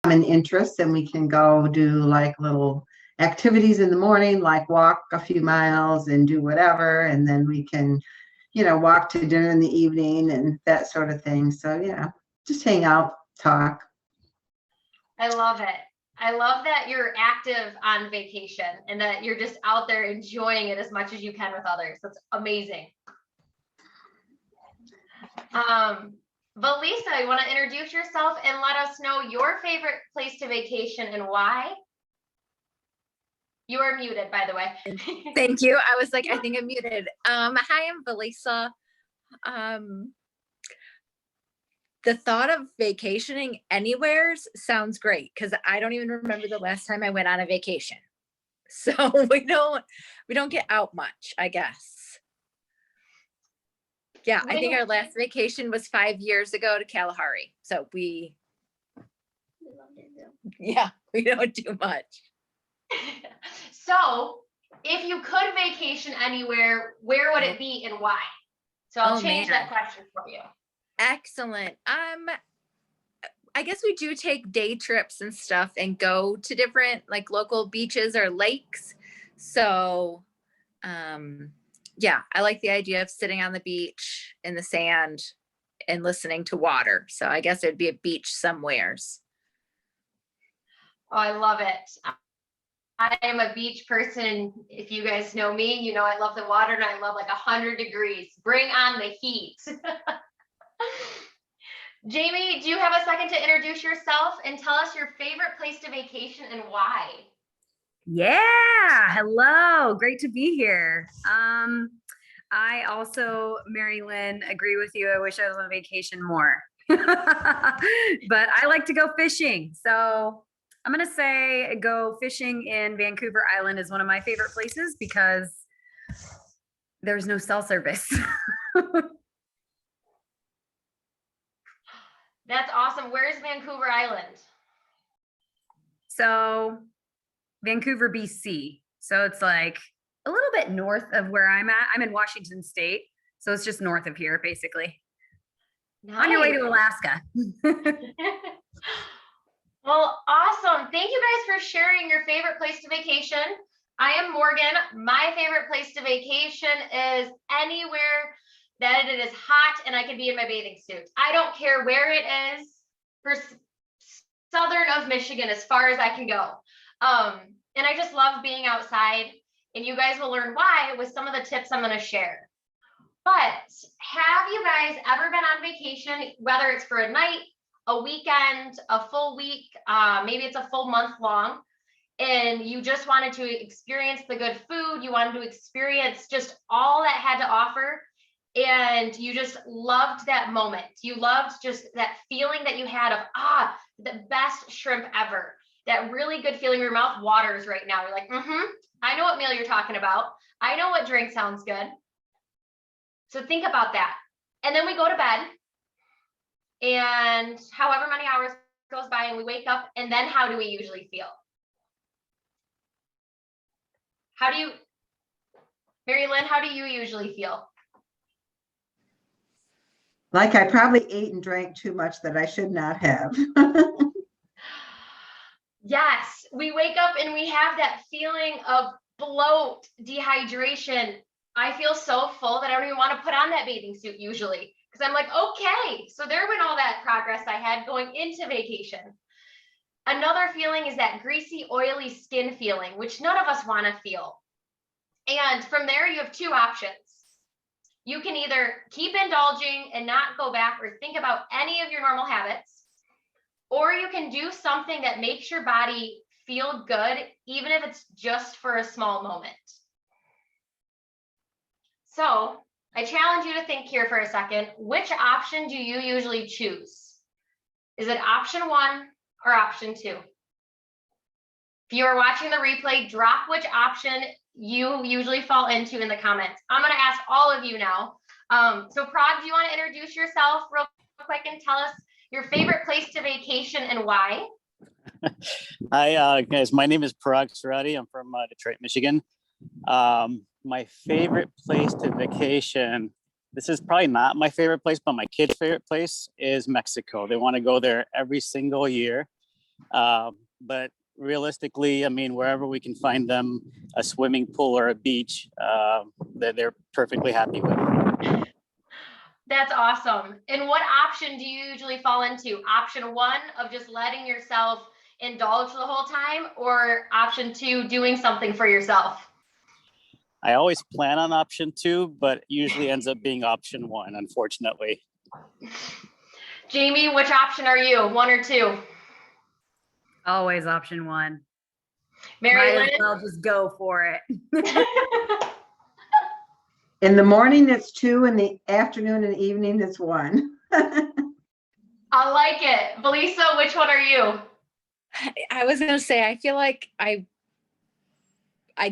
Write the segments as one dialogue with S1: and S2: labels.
S1: common interests, and we can go do like little activities in the morning, like walk a few miles and do whatever, and then we can, walk to dinner in the evening and that sort of thing. So yeah, just hang out, talk.
S2: I love it. I love that you're active on vacation and that you're just out there enjoying it as much as you can with others. That's amazing. But Lisa, you want to introduce yourself and let us know your favorite place to vacation and why? You are muted, by the way.
S3: Thank you. I was like, I think I'm muted. Hi, I'm Valisa. The thought of vacationing anywhere sounds great because I don't even remember the last time I went on a vacation. So we don't get out much, I guess. Yeah, I think our last vacation was 5 years ago to Kalahari. So we don't do much.
S2: So if you could vacation anywhere, where would it be and why? So I'll change that question for you.
S3: Excellent. I guess we do take day trips and stuff and go to different like local beaches or lakes. So, yeah, I like the idea of sitting on the beach in the sand and listening to water. So I guess it'd be a beach somewheres.
S2: Oh, I love it. I am a beach person. If you guys know me, you know I love the water and I love like 100 degrees. Bring on the heat. Jamie, do you have a second to introduce yourself and tell us your favorite place to vacation and why?
S4: Yeah, hello, great to be here. I also, Mary Lynn, agree with you. I wish I was on vacation more, but I like to go fishing. So I'm going to say go fishing in Vancouver Island is one of my favorite places because there's no cell service.
S2: That's awesome. Where is Vancouver Island?
S4: So Vancouver, BC. So it's like a little bit north of where I'm at. I'm in Washington State. So it's just north of here, basically. Nice. On your way to Alaska.
S2: Well, awesome. Thank you guys for sharing your favorite place to vacation. I am Morgan. My favorite place to vacation is anywhere that it is hot and I can be in my bathing suit. I don't care where it is, for southern of Michigan, as far as I can go. And I just love being outside, and you guys will learn why with some of the tips I'm going to share. But have you guys ever been on vacation, whether it's for a night, a weekend, a full week, maybe it's a full month long, and you just wanted to experience the good food, you wanted to experience just all that had to offer, and you just loved that moment. You loved just that feeling that you had of, the best shrimp ever. That really good feeling in your mouth waters right now. You're like, I know what meal you're talking about. I know what drink sounds good. So think about that. And then we go to bed, and however many hours goes by and we wake up, and then how do we usually feel? Mary Lynn, how do you usually feel?
S1: Like I probably ate and drank too much that I should not have.
S2: Yes, we wake up and we have that feeling of bloat, dehydration. I feel so full that I don't even want to put on that bathing suit usually, because I'm like, okay, so there went all that progress I had going into vacation. Another feeling is that greasy, oily skin feeling, which none of us want to feel. And from there, you have two options. You can either keep indulging and not go back or think about any of your normal habits, or you can do something that makes your body feel good, even if it's just for a small moment. So I challenge you to think here for a second. Which option do you usually choose? Is it option 1 or option 2? If you are watching the replay, drop which option you usually fall into in the comments. I'm going to ask all of you now. So Prog, do you want to introduce yourself real quick and tell us your favorite place to vacation and why?
S5: Hi, guys. My name is Parag Surati. I'm from Detroit, Michigan. My favorite place to vacation, this is probably not my favorite place, but my kids' favorite place is Mexico. They want to go there every single year. But realistically, I mean, wherever we can find them a swimming pool or a beach, that they're perfectly happy with.
S2: That's awesome. And what option do you usually fall into? Option one of just letting yourself indulge the whole time, or option two, doing something for yourself?
S5: I always plan on option two, but usually ends up being option one, unfortunately.
S2: Jamie, which option are you? One or two?
S4: Always option one.
S2: Mary
S4: Might as
S2: Lynn?
S4: well just go for it.
S1: In the morning, it's 2. In the afternoon and evening, it's 1.
S2: I like it. Belisa, which one are you?
S3: I was gonna say, I feel like I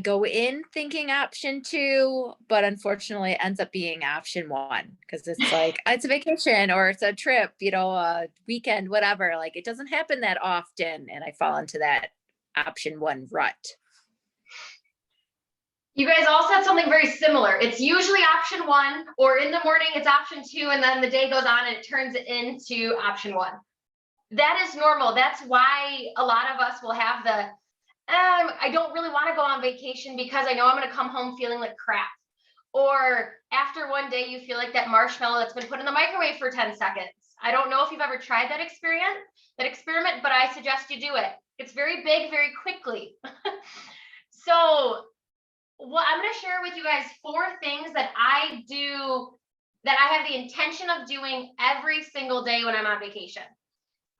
S3: go in thinking option two, but unfortunately it ends up being option one, because it's like it's a vacation or it's a trip, a weekend, whatever. Like, it doesn't happen that often, and I fall into that option one rut.
S2: You guys all said something very similar. It's usually option one, or in the morning it's option two, and then the day goes on and it turns it into option one. That is normal. That's why a lot of us will have the, I don't really want to go on vacation because I know I'm going to come home feeling like crap. Or after one day, you feel like that marshmallow that's been put in the microwave for 10 seconds. I don't know if you've ever tried that experiment, but I suggest you do it. It's very big, very quickly. So I'm going to share with you guys 4 things that I do, that I have the intention of doing every single day when I'm on vacation.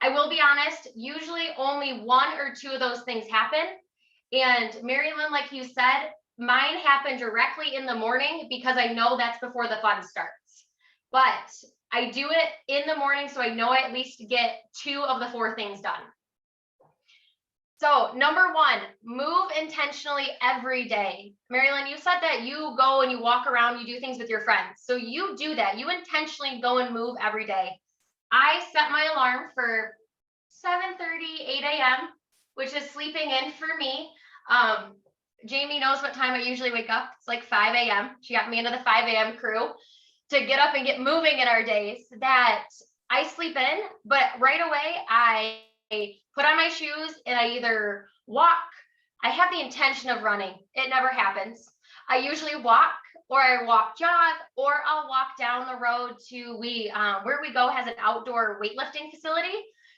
S2: I will be honest, usually only 1 or 2 of those things happen. And Mary Lynn, like you said, mine happen directly in the morning because I know that's before the fun starts. But I do it in the morning, so I know I at least get 2 of the 4 things done. So number 1, move intentionally every day. Mary Lynn, you said that you go and you walk around, you do things with your friends. So you do that. You intentionally go and move every day. I set my alarm for 7:30, 8 a.m., which is sleeping in for me. Jamie knows what time I usually wake up. It's like 5 a.m. She got me into the 5 a.m. crew to get up and get moving in our days that I sleep in, but right away I put on my shoes and I either walk. I have the intention of running. It never happens. I usually walk, or I jog, or I'll walk down the road to where we go has an outdoor weightlifting facility.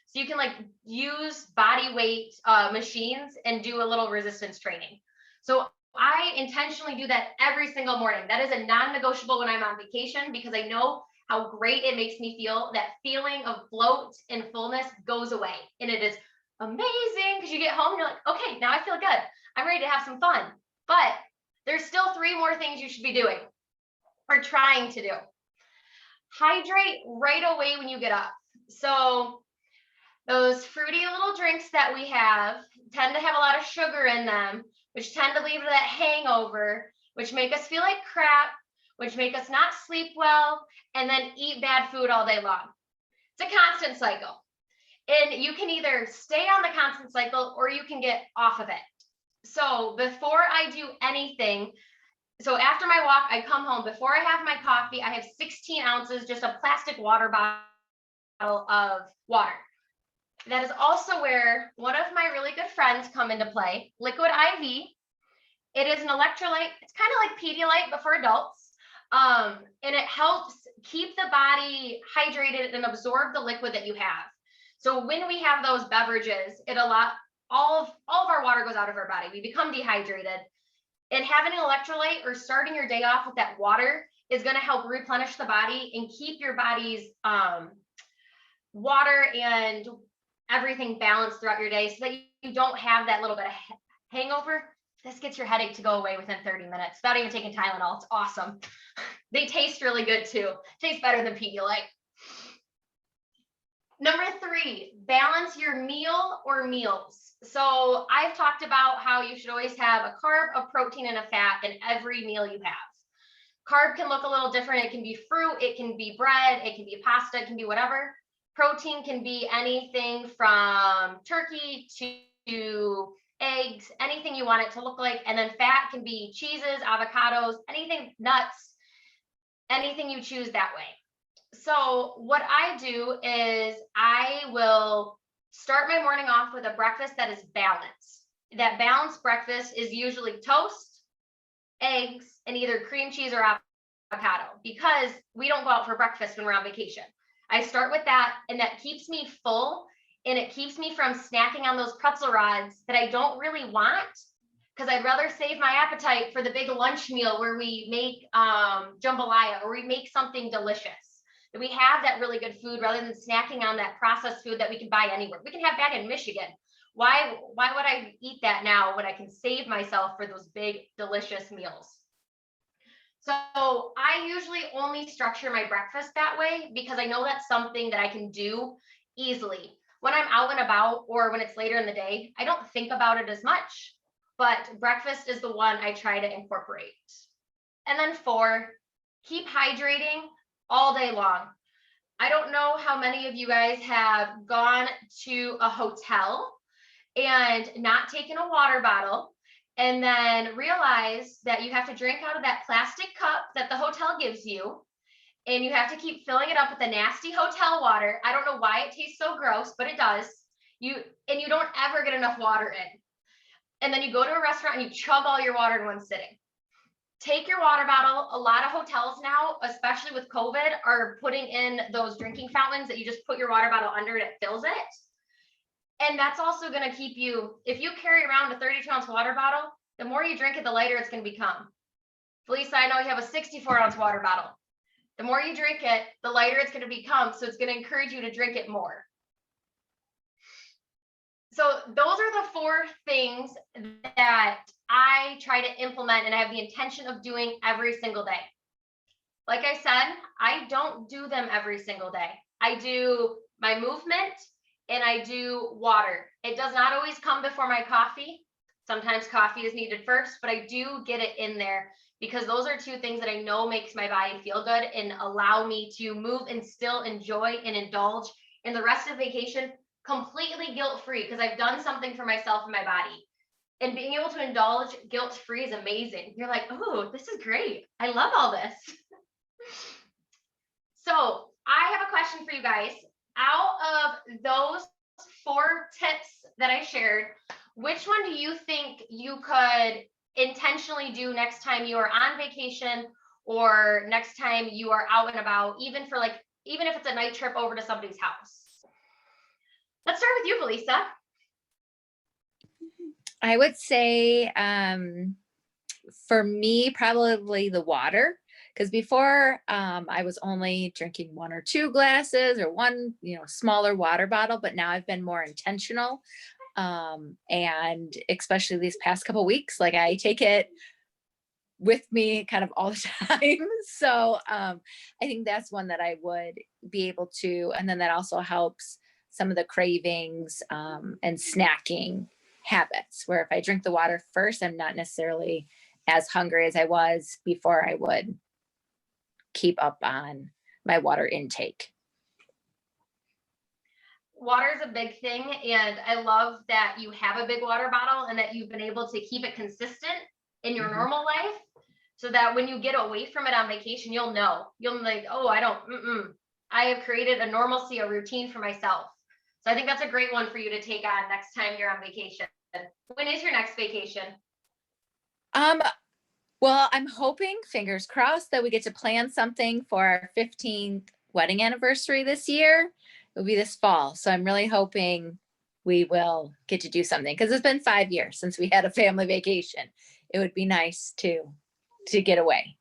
S2: So you can like use body weight machines and do a little resistance training. So I intentionally do that every single morning. That is a non-negotiable when I'm on vacation, because I know how great it makes me feel. That feeling of bloat and fullness goes away. And it is amazing because you get home and you're like, okay, now I feel good. I'm ready to have some fun. But there's still 3 more things you should be doing or trying to do. Hydrate right away when you get up. So those fruity little drinks that we have tend to have a lot of sugar in them, which tend to lead to that hangover, which make us feel like crap, which make us not sleep well, and then eat bad food all day long. It's a constant cycle. And you can either stay on the constant cycle or you can get off of it. So before I do anything, so after my walk, I come home. Before I have my coffee, I have 16 ounces, just a plastic water bottle of water. That is also where one of my really good friends come into play, Liquid IV. It is an electrolyte. It's kind of like Pedialyte, but for adults. And it helps keep the body hydrated and absorb the liquid that you have. So when we have those beverages, all of our water goes out of our body. We become dehydrated. And having an electrolyte or starting your day off with that water is going to help replenish the body and keep your body's water and everything balanced throughout your day, so that you don't have that little bit of hangover. This gets your headache to go away within 30 minutes without even taking Tylenol. It's awesome. They taste really good too. Tastes better than Pedialyte. Number 3, balance your meal or meals. So I've talked about how you should always have a carb, a protein, and a fat in every meal you have. Carb can look a little different. It can be fruit, it can be bread, it can be pasta, it can be whatever. Protein can be anything from turkey to eggs, anything you want it to look like. And then fat can be cheeses, avocados, anything, nuts, anything you choose that way. So what I do is I will start my morning off with a breakfast that is balanced. That balanced breakfast is usually toast, eggs, and either cream cheese or avocado, because we don't go out for breakfast when we're on vacation. I start with that, and that keeps me full, and it keeps me from snacking on those pretzel rods that I don't really want, because I'd rather save my appetite for the big lunch meal where we make jambalaya or we make something delicious. That we have that really good food rather than snacking on that processed food that we can buy anywhere. We can have back in Michigan. Why would I eat that now when I can save myself for those big, delicious meals? So I usually only structure my breakfast that way because I know that's something that I can do easily. When I'm out and about or when it's later in the day, I don't think about it as much, but breakfast is the one I try to incorporate. And then 4, keep hydrating all day long. I don't know how many of you guys have gone to a hotel and not taken a water bottle and then realize that you have to drink out of that plastic cup that the hotel gives you, and you have to keep filling it up with the nasty hotel water. I don't know why it tastes so gross, but it does. You don't ever get enough water in. And then you go to a restaurant and you chug all your water in one sitting. Take your water bottle. A lot of hotels now, especially with COVID, are putting in those drinking fountains that you just put your water bottle under and it fills it. And that's also going to keep you, if you carry around a 32-ounce water bottle, the more you drink it, the lighter it's going to become. Felisa, I know you have a 64-ounce water bottle. The more you drink it, the lighter it's going to become. So it's going to encourage you to drink it more. So those are the 4 things that I try to implement and I have the intention of doing every single day. Like I said, I don't do them every single day. I do my movement and I do water. It does not always come before my coffee. Sometimes coffee is needed first, but I do get it in there because those are 2 things that I know makes my body feel good and allow me to move and still enjoy and indulge in the rest of vacation completely guilt-free, because I've done something for myself and my body. And being able to indulge guilt-free is amazing. You're like, oh, this is great. I love all this. So I have a question for you guys. Out of those 4 tips that I shared, which one do you think you could intentionally do next time you are on vacation or next time you are out and about, even if it's a night trip over to somebody's house? Let's start with you, Felisa.
S3: I would say for me, probably the water, because before I was only drinking 1 or 2 glasses or one, smaller water bottle, but now I've been more intentional. And especially these past couple weeks, like I take it with me kind of all the time. So I think that's one that I would be able to, and then that also helps some of the cravings and snacking habits, where if I drink the water first, I'm not necessarily as hungry as I was before I would keep up on my water intake.
S2: Water is a big thing, and I love that you have a big water bottle and that you've been able to keep it consistent in your normal life, so that when you get away from it on vacation, you'll be like, oh, I have created a normalcy, a routine for myself. So I think that's a great one for you to take on next time you're on vacation. When is your next vacation?
S3: Well, I'm hoping, fingers crossed, that we get to plan something for our 15th wedding anniversary this year. It'll be this fall. So I'm really hoping we will get to do something, because it's been 5 years since we had a family vacation. It would be nice to get away.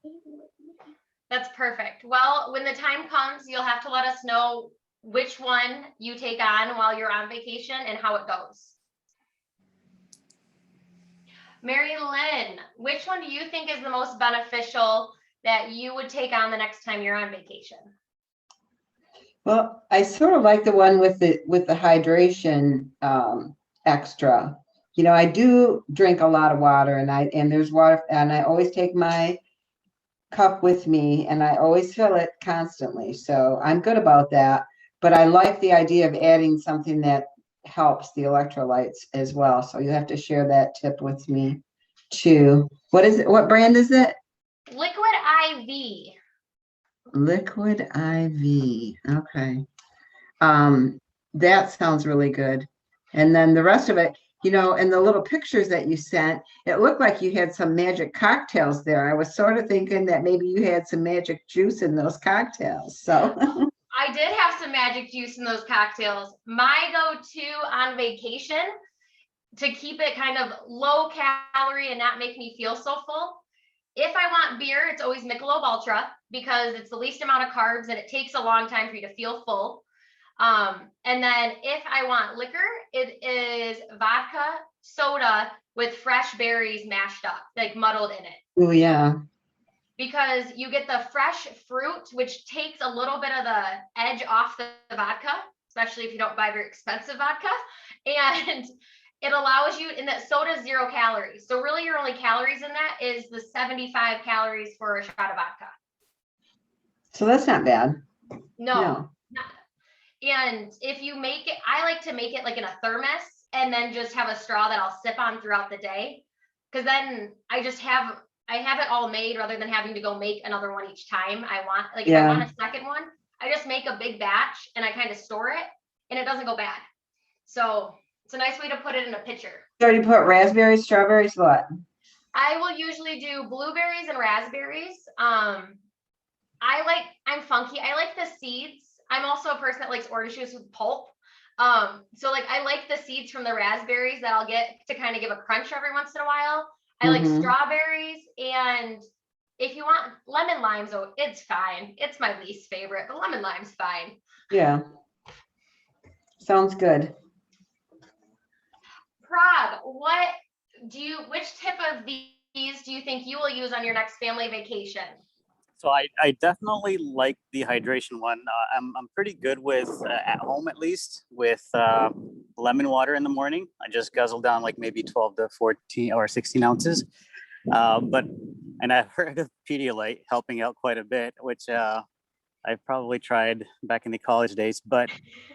S2: That's perfect. Well, when the time comes, you'll have to let us know which one you take on while you're on vacation and how it goes. Mary Lynn, which one do you think is the most beneficial that you would take on the next time you're on vacation?
S1: Well, I sort of like the one with the hydration extra. I do drink a lot of water, and there's water, and I always take my cup with me, and I always fill it constantly. So I'm good about that. But I like the idea of adding something that helps the electrolytes as well. So you have to share that tip with me too. What is it? What brand is it?
S2: Liquid IV.
S1: Liquid IV. Okay. That sounds really good. And then the rest of it, and the little pictures that you sent, it looked like you had some magic cocktails there. I was sort of thinking that maybe you had some magic juice in those cocktails. So,
S2: I did have some magic juice in those cocktails. My go-to on vacation to keep it kind of low calorie and not make me feel so full. If I want beer, it's always Michelob Ultra because it's the least amount of carbs and it takes a long time for you to feel full. And then if I want liquor, it is vodka, soda with fresh berries mashed up, like muddled in it.
S1: oh yeah.
S2: Because you get the fresh fruit, which takes a little bit of the edge off the vodka, especially if you don't buy very expensive vodka. And it allows you, and that soda is 0 calories. So really your only calories in that is the 75 calories for a shot of vodka.
S1: So that's not bad.
S2: No. And if you make it, I like to make it like in a thermos and then just have a straw that I'll sip on throughout the day. Cause then I have it all made rather than having to go make another one each time I want. Like if I want a second one, I just make a big batch and I kind of store it and it doesn't go bad. So it's a nice way to put it in a pitcher.
S1: So you put raspberries, strawberries, what?
S2: I will usually do blueberries and raspberries. I'm funky. I like the seeds. I'm also a person that likes orange juice with pulp. So like I like the seeds from the raspberries that I'll get to kind of give a crunch every once in a while. I like strawberries, and if you want lemon limes, oh, it's fine. It's my least favorite, but lemon lime's fine.
S1: Yeah. Sounds good.
S2: Prague, which tip of these do you think you will use on your next family vacation?
S5: So I definitely like the hydration one. I'm pretty good with, at home at least, with lemon water in the morning. I just guzzle down like maybe 12 to 14 or 16 ounces. And I've heard of Pedialyte helping out quite a bit, which I probably tried back in the college days. But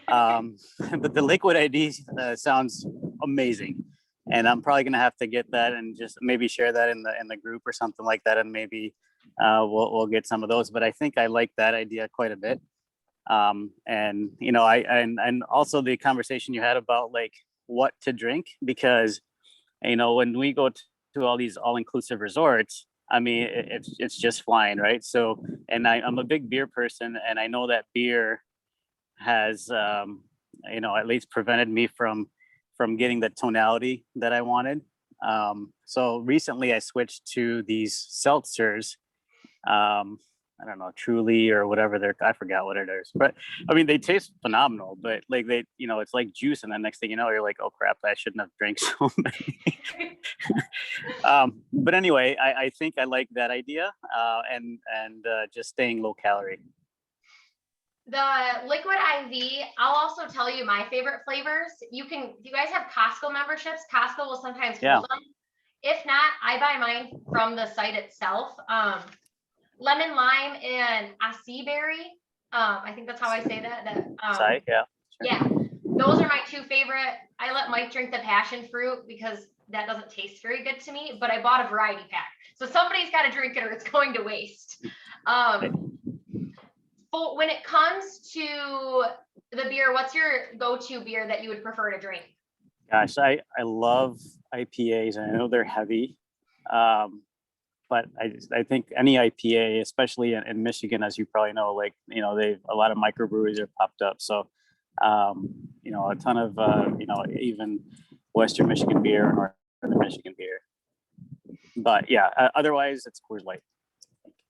S5: the Liquid ID sounds amazing. And I'm probably gonna have to get that and just maybe share that in the group or something like that, and maybe we'll get some of those. But I think I like that idea quite a bit. And and also the conversation you had about like what to drink, because when we go to all these all-inclusive resorts, I mean it's just flying, right? So, and I'm a big beer person, and I know that beer has at least prevented me from getting the tonality that I wanted. So recently I switched to these seltzers. I don't know, Truly or whatever I forgot what it is, but I mean, they taste phenomenal, but like it's like juice. And then next thing you know, you're like, oh crap, I shouldn't have drank so many. But anyway, I think I like that idea, and just staying low calorie.
S2: The Liquid IV, I'll also tell you my favorite flavors. Do you guys have Costco memberships? Costco will sometimes hold them. If not, I buy mine from the site itself. Lemon lime and acai berry. I think that's how I say that.
S5: Sure.
S2: Yeah, those are my two favorite. I let Mike drink the passion fruit because that doesn't taste very good to me, but I bought a variety pack. So somebody's got to drink it or it's going to waste. But when it comes to the beer, what's your go-to beer that you would prefer to drink?
S5: Gosh, I love IPAs. I know they're heavy, but I think any IPA, especially in Michigan, as you probably know, like a lot of microbreweries are popped up. So a ton of even Western Michigan beer or Northern Michigan beer. But yeah, otherwise it's Coors Light.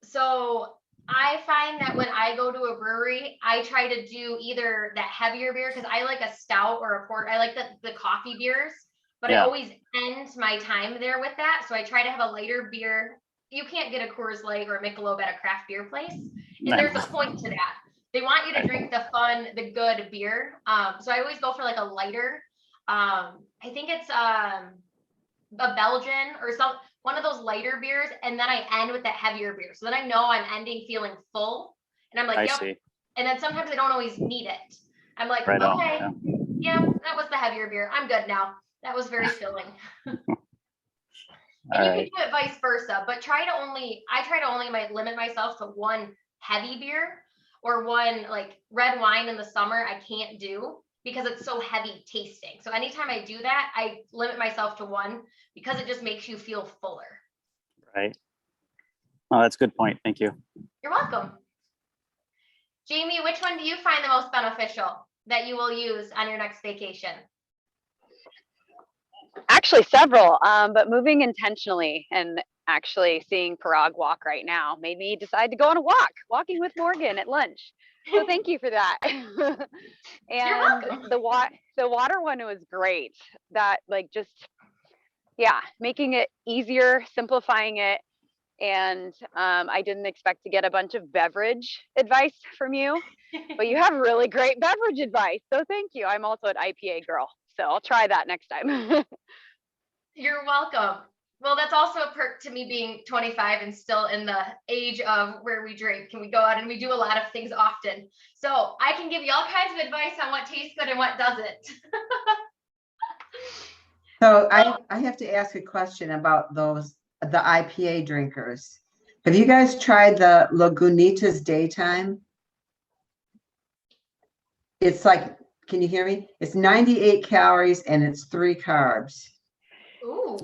S2: So I find that when I go to a brewery, I try to do either that heavier beer because I like a stout or a port. I like the coffee beers, but I always end my time there with that. So I try to have a lighter beer. You can't get a Coors Light or a Michelob at a craft beer place. And there's a point to that. They want you to drink the fun, the good beer. So I always go for like a lighter. I think it's a Belgian or one of those lighter beers, and then I end with that heavier beer. So then I know I'm ending feeling full, and I'm like, yep. See. And then sometimes I don't always need it. I'm like, right okay, yeah, that was the heavier beer. I'm good now. That was very filling. And you can do it vice versa, but I try to only limit myself to one heavy beer or one like red wine in the summer. I can't do because it's so heavy tasting. So anytime I do that, I limit myself to one because it just makes you feel fuller.
S5: Right. Oh, that's a good point. Thank you.
S2: You're welcome. Jamie, which one do you find the most beneficial that you will use on your next vacation?
S6: Actually, several, but moving intentionally and actually seeing Parag walk right now made me decide to go on a walking with Morgan at lunch. So thank you for that.
S2: You're
S6: And
S2: welcome.
S6: the water one was great. That like just, yeah, making it easier, simplifying it. And I didn't expect to get a bunch of beverage advice from you, but you have really great beverage advice. So thank you. I'm also an IPA girl, so I'll try that next time.
S2: You're welcome. Well, that's also a perk to me being 25 and still in the age of where we drink and we go out and we do a lot of things often. So I can give you all kinds of advice on what tastes good and what doesn't.
S1: So I have to ask a question about the IPA drinkers. Have you guys tried the Lagunitas Daytime? It's like, can you hear me? It's 98 calories and it's 3 carbs.
S2: Ooh.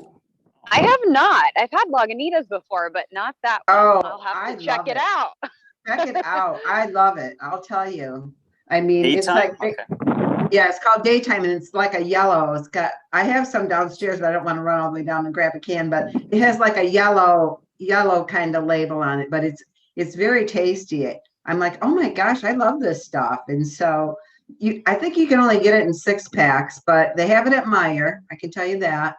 S6: I have not. I've had Lagunitas before, but not that one.
S1: Oh,
S6: I'll have
S1: I
S6: to check
S1: love
S6: it
S1: it.
S6: out.
S1: Check it out. I love it. I'll tell you. I mean, it's
S5: Daytime?
S1: like,
S5: Okay.
S1: yeah, it's called Daytime and it's like a yellow. It's got, I have some downstairs, but I don't want to run all the way down and grab a can, but it has like a yellow kind of label on it, but it's very tasty. I'm like, oh my gosh, I love this stuff. And so I think you can only get it in 6-packs, but they have it at Meijer. I can tell you that.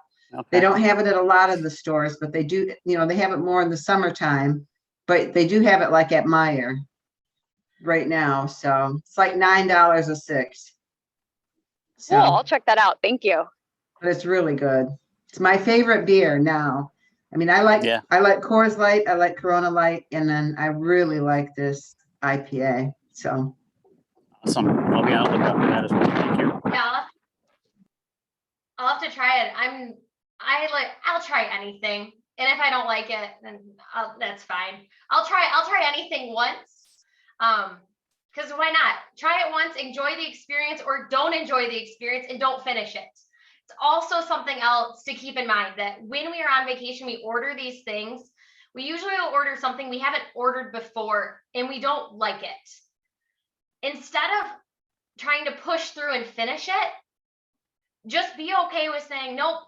S1: They
S5: Okay.
S1: don't have it at a lot of the stores, but they do, they have it more in the summertime, but they do have it like at Meijer right now. So it's like $9 a 6.
S6: Cool.
S1: So,
S6: I'll check that out. Thank you.
S1: but it's really good. It's my favorite beer now. I mean, I like
S5: Yeah.
S1: Coors Light, I like Corona Light, and then I really like this IPA. So
S5: Awesome. Okay, I'll look out for that as well. Thank you.
S2: Yeah, I'll have to try it. I'll try anything. And if I don't like it, then that's fine. I'll try anything once. Because why not? Try it once, enjoy the experience, or don't enjoy the experience and don't finish it. It's also something else to keep in mind that when we are on vacation, we order these things. We usually will order something we haven't ordered before and we don't like it. Instead of trying to push through and finish it, just be okay with saying, nope,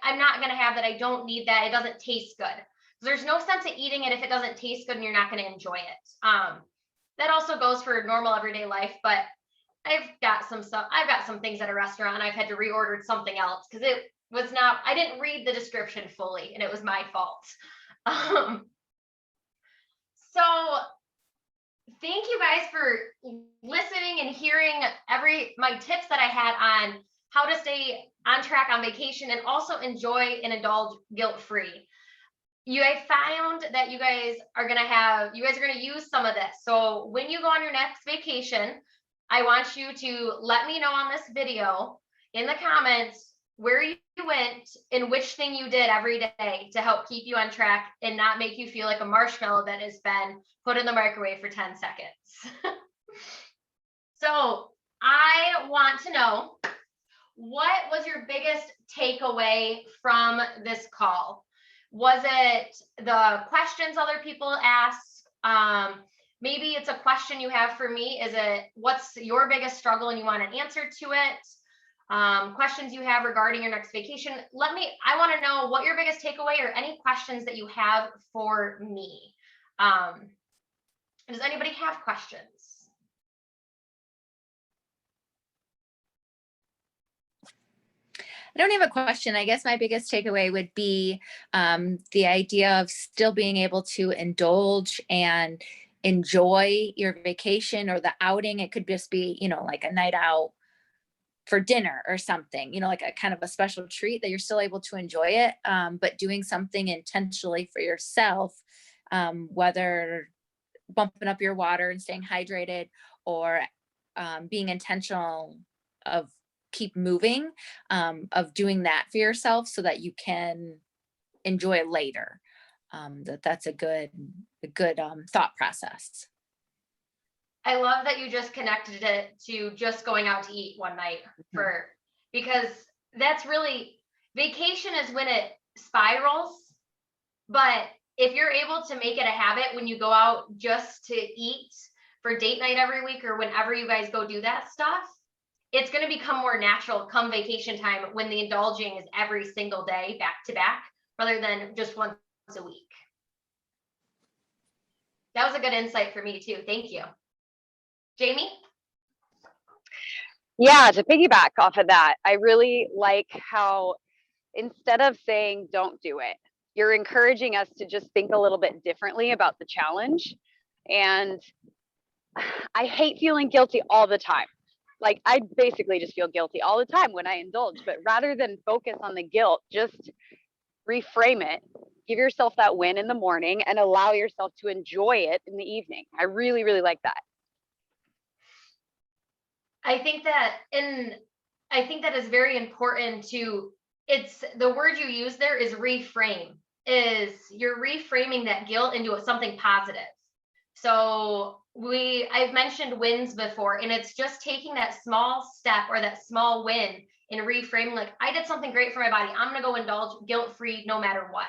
S2: I'm not going to have that. I don't need that. It doesn't taste good. There's no sense of eating it if it doesn't taste good and you're not going to enjoy it. That also goes for normal everyday life, but I've got some things at a restaurant I've had to reorder something else because it was not, I didn't read the description fully and it was my fault. So thank you guys for listening and hearing my tips that I had on how to stay on track on vacation and also enjoy and indulge guilt-free. I found that you guys are going to use some of this. So when you go on your next vacation, I want you to let me know on this video in the comments where you went and which thing you did every day to help keep you on track and not make you feel like a marshmallow that has been put in the microwave for 10 seconds. So I want to know, what was your biggest takeaway from this call? Was it the questions other people ask? Maybe it's a question you have for me. Is it, what's your biggest struggle and you want an answer to it? Questions you have regarding your next vacation. I want to know what your biggest takeaway or any questions that you have for me. Does anybody have questions?
S3: I don't have a question. I guess my biggest takeaway would be the idea of still being able to indulge and enjoy your vacation or the outing. It could just be, like a night out for dinner or something, like a kind of a special treat that you're still able to enjoy it, but doing something intentionally for yourself, whether bumping up your water and staying hydrated or being intentional of keep moving, of doing that for yourself so that you can enjoy it later. That's a good thought process.
S2: I love that you just connected it to just going out to eat one night because that's really, vacation is when it spirals. But if you're able to make it a habit when you go out just to eat for date night every week or whenever you guys go do that stuff, it's going to become more natural come vacation time when the indulging is every single day back to back rather than just once a week. That was a good insight for me too. Thank you. Jamie?
S6: Yeah, to piggyback off of that, I really like how instead of saying don't do it, you're encouraging us to just think a little bit differently about the challenge. And I hate feeling guilty all the time. Like I basically just feel guilty all the time when I indulge, but rather than focus on the guilt, just reframe it, give yourself that win in the morning and allow yourself to enjoy it in the evening. I really, really like that.
S2: I think that is very important to, it's the word you use there is reframe, is you're reframing that guilt into something positive. So I've mentioned wins before, and it's just taking that small step or that small win and reframing, like I did something great for my body. I'm going to go indulge guilt-free no matter what.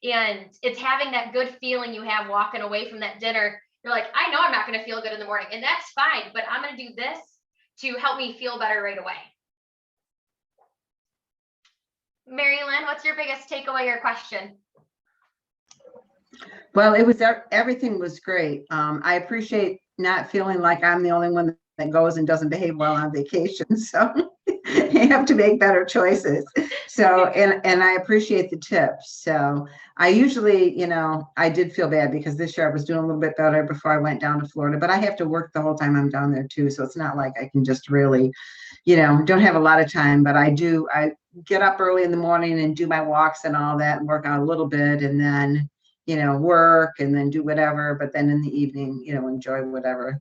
S2: And it's having that good feeling you have walking away from that dinner. You're like, I know I'm not going to feel good in the morning, and that's fine, but I'm going to do this to help me feel better right away. Mary Lynn, what's your biggest takeaway or question?
S1: Well, it was, everything was great. I appreciate not feeling like I'm the only one that goes and doesn't behave well on vacation. So you have to make better choices. So, and I appreciate the tips. So I usually, I did feel bad because this year I was doing a little bit better before I went down to Florida, but I have to work the whole time I'm down there too. So it's not like I can just really, don't have a lot of time, but I get up early in the morning and do my walks and all that and work out a little bit and then, work and then do whatever, but then in the evening, enjoy whatever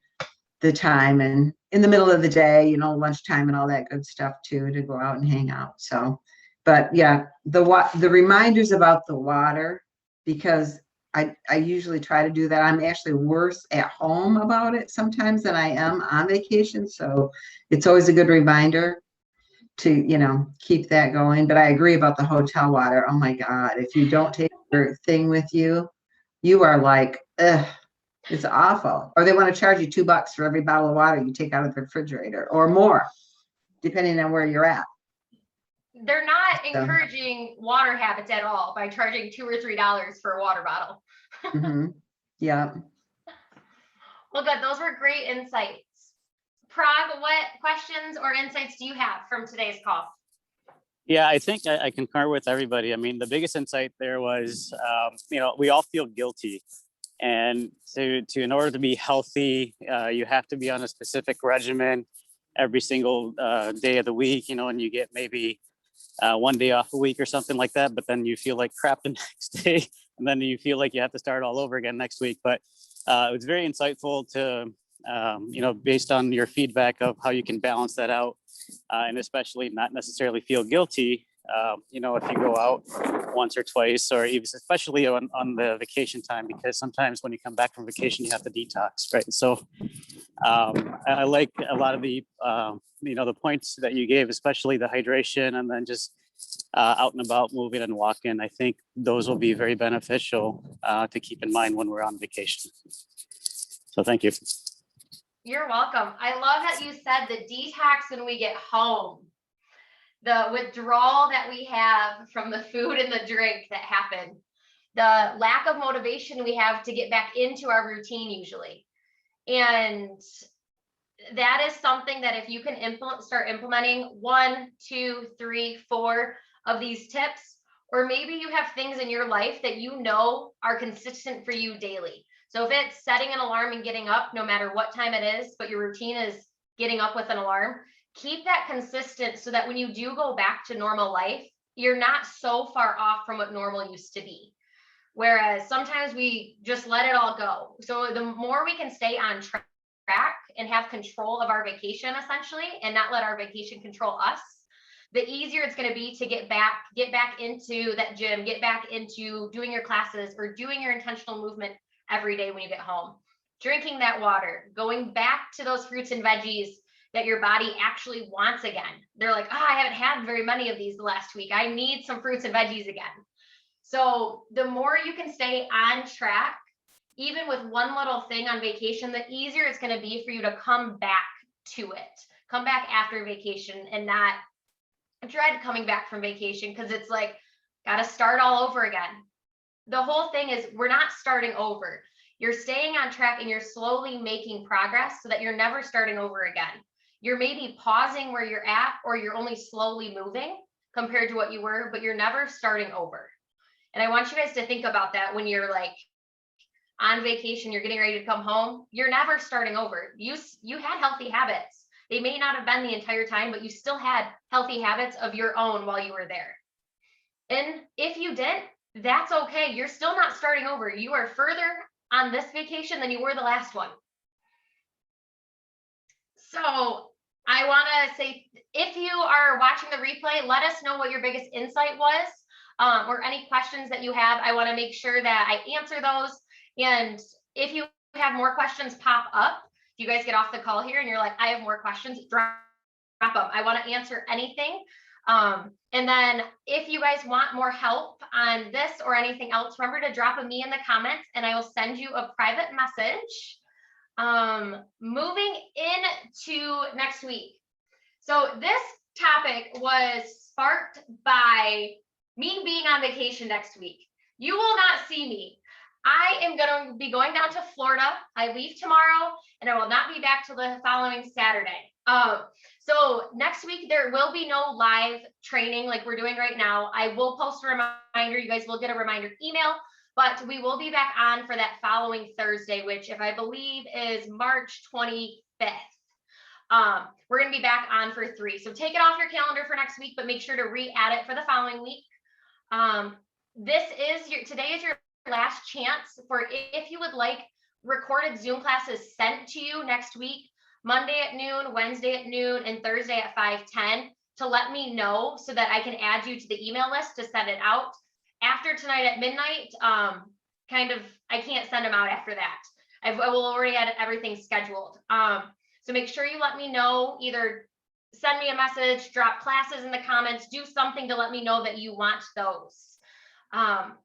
S1: the time, and in the middle of the day, lunchtime and all that good stuff too, to go out and hang out. So, but yeah, the reminders about the water, because I usually try to do that. I'm actually worse at home about it sometimes than I am on vacation. So it's always a good reminder to, keep that going. But I agree about the hotel water. Oh my God, if you don't take your thing with you, you are like, ugh, it's awful. Or they want to charge you $2 for every bottle of water you take out of the refrigerator or more, depending on where you're at.
S2: They're not encouraging water habits at all by charging $2 or $3 for a water bottle.
S1: Yeah.
S2: Well, good. Those were great insights. Prague, what questions or insights do you have from today's call?
S5: Yeah, I think I concur with everybody. I mean, the biggest insight there was, we all feel guilty, and in order to be healthy, you have to be on a specific regimen every single day of the week, and you get maybe one day off a week or something like that, but then you feel like crap the next day, and then you feel like you have to start all over again next week. But it was very insightful to, based on your feedback of how you can balance that out, and especially not necessarily feel guilty, if you go out once or twice, or even especially on the vacation time, because sometimes when you come back from vacation, you have to detox, right? So I like a lot of the, the points that you gave, especially the hydration, and then just out and about moving and walking. I think those will be very beneficial to keep in mind when we're on vacation. So thank you.
S2: You're welcome. I love that you said the detox when we get home, the withdrawal that we have from the food and the drink that happened, the lack of motivation we have to get back into our routine usually. And that is something that if you can start implementing 1, 2, 3, 4 of these tips, or maybe you have things in your life that are consistent for you daily. So if it's setting an alarm and getting up no matter what time it is, but your routine is getting up with an alarm, keep that consistent so that when you do go back to normal life, you're not so far off from what normal used to be. Whereas sometimes we just let it all go. So the more we can stay on track and have control of our vacation essentially, and not let our vacation control us, the easier it's going to be to get back into that gym, get back into doing your classes or doing your intentional movement every day when you get home. drinking that water, going back to those fruits and veggies that your body actually wants again. They're like, oh, I haven't had very many of these the last week. I need some fruits and veggies again. So the more you can stay on track, even with one little thing on vacation, the easier it's going to be for you to come back to it. Come back after vacation and not dread coming back from vacation, because it's like, got to start all over again. The whole thing is we're not starting over. You're staying on track and you're slowly making progress so that you're never starting over again. You're maybe pausing where you're at, or you're only slowly moving compared to what you were, but you're never starting over. And I want you guys to think about that when you're like on vacation, you're getting ready to come home. You're never starting over. You had healthy habits. They may not have been the entire time, but you still had healthy habits of your own while you were there. And if you didn't, that's okay. You're still not starting over. You are further on this vacation than you were the last one. So I want to say, if you are watching the replay, let us know what your biggest insight was, or any questions that you have. I want to make sure that I answer those. And if you have more questions pop up, if you guys get off the call here and you're like, I have more questions, drop them. I want to answer anything. And then if you guys want more help on this or anything else, remember to drop me in the comments and I will send you a private message. Moving into next week. So this topic was sparked by me being on vacation next week. You will not see me. I am going to be going down to Florida. I leave tomorrow and I will not be back till the following Saturday. So next week, there will be no live training like we're doing right now. I will post a reminder. You guys will get a reminder email, but we will be back on for that following Thursday, which if I believe is March 25th. We're going to be back on for 3. So take it off your calendar for next week, but make sure to re-add it for the following week. Today is your last chance for, if you would like recorded Zoom classes sent to you next week, Monday at noon, Wednesday at noon, and Thursday at 5:10, to let me know so that I can add you to the email list to send it out. After tonight at midnight, I can't send them out after that. I will already have everything scheduled. So make sure you let me know, either send me a message, drop classes in the comments, do something to let me know that you want those.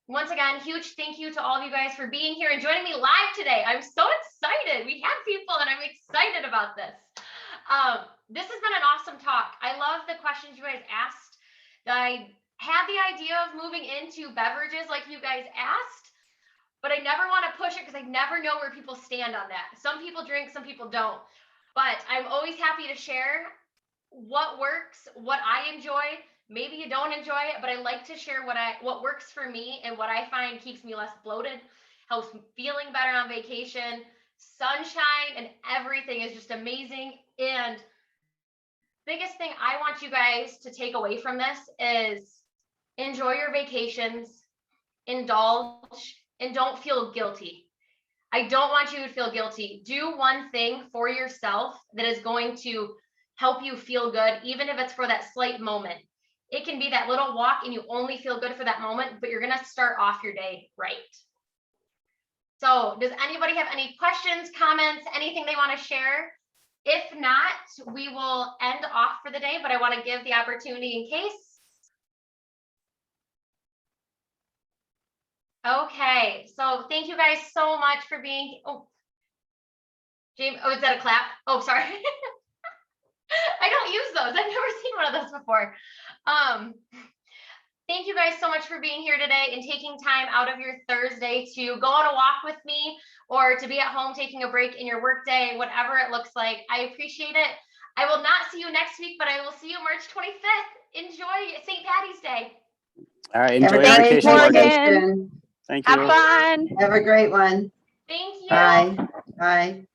S2: Once again, huge thank you to all of you guys for being here and joining me live today. I'm so excited. We have people and I'm excited about this. This has been an awesome talk. I love the questions you guys asked. I had the idea of moving into beverages like you guys asked, but I never want to push it because I never know where people stand on that. Some people drink, some people don't, but I'm always happy to share what works, what I enjoy. Maybe you don't enjoy it, but I like to share what works for me and what I find keeps me less bloated, helps me feeling better on vacation. Sunshine and everything is just amazing. And biggest thing I want you guys to take away from this is enjoy your vacations, indulge, and don't feel guilty. I don't want you to feel guilty. Do one thing for yourself that is going to help you feel good, even if it's for that slight moment. It can be that little walk and you only feel good for that moment, but you're going to start off your day right. So does anybody have any questions, comments, anything they want to share? If not, we will end off for the day, but I want to give the opportunity in case. Okay, so thank you guys so much for being, James, is that a clap? Oh, sorry. I don't use those. I've never seen one of those before. Thank you guys so much for being here today and taking time out of your Thursday to go on a walk with me or to be at home taking a break in your workday, whatever it looks like. I appreciate it. I will not see you next week, but I will see you March 25th. Enjoy St. Patty's Day.
S5: All right, enjoy your
S6: Thanks,
S5: vacation, Morgan.
S6: Morgan.
S5: Thank you.
S6: Have fun.
S1: Have a great one.
S2: Thank you.
S1: Bye. Bye.